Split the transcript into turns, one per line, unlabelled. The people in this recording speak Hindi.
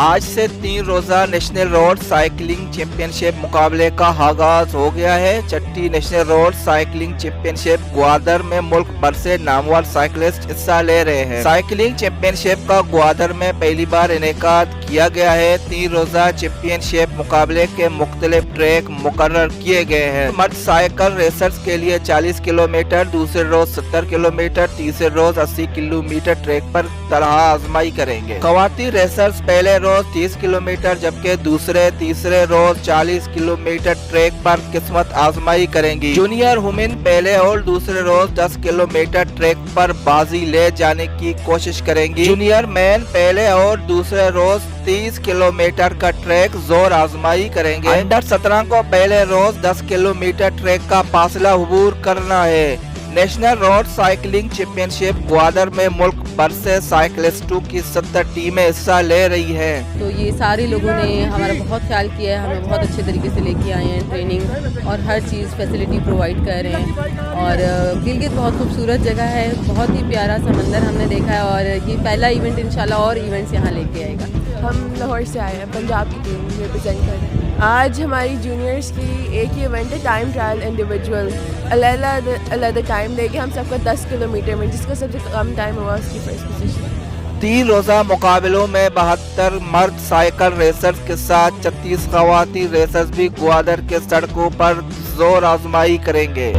आज से 3 रोजा नेशनल रोड साइकिलिंग चैंपियनशिप मुकाबले का आगाज हो गया है। छठी national road cycling championship Gwadar में मुल्क भर से नामवर साइकिलिस्ट हिस्सा ले रहे हैं। साइकिलिंग चैंपियनशिप का ग्वादर में पहली बार इनेकाद किया गया है। 3 रोजा चैंपियनशिप मुकाबले के मुख्तलिफ ट्रैक मुकर्रर किए गए हैं। मर्द साइकिल रेसर्स के लिए 40 किलोमीटर, दूसरे रोज 70 किलोमीटर, तीसरे रोज 80 किलोमीटर ट्रैक पर तरह आजमाई करेंगे। खवाती रेसर्स पहले रोज 30 किलोमीटर जबकि तीसरे रोज 40 किलोमीटर ट्रैक पर किस्मत आजमाई करेंगी। जूनियर वुमेन पहले और दूसरे रोज 10 किलोमीटर ट्रैक पर बाजी ले जाने की कोशिश करेंगी। जूनियर मैन पहले और दूसरे रोज 30 किलोमीटर का ट्रैक जोर आजमाई करेंगे। अंडर 17 को पहले रोज 10 किलोमीटर ट्रैक का फासला अबूर करना है। National road cycling championship Gwadar में मुल्क भर से साइकिलिस्टों की 70 टीमें हिस्सा ले रही हैं।
तो ये सारे लोगों ने हमारा बहुत ख्याल किया है, हमें बहुत अच्छे तरीके से लेके आए हैं, ट्रेनिंग और हर चीज़ फैसिलिटी प्रोवाइड कर रहे हैं। और गिलगित बहुत खूबसूरत जगह है, बहुत ही प्यारा समंदर हमने देखा है और ये पहला इवेंट इंशाल्लाह और इवेंट्स यहाँ लेके आएगा।
हम लाहौर से आए हैं, पंजाब की टीम रिप्रेजेंट कर रहे हैं। आज हमारी जूनियर्स की एक ही इवेंट है, टाइम ट्रायल इंडिविजुअल। अलग टाइम देके हम सबको 10 किलोमीटर में जिसका सबसे कम टाइम हुआ उसकी फर्स्ट पोजीशन।
3 रोजा मुकाबलों में 72 मर्द साइकिल रेसर्स के साथ 36 खवाती रेसर्स भी ग्वादर के सड़कों पर जोर आजमाई करेंगे।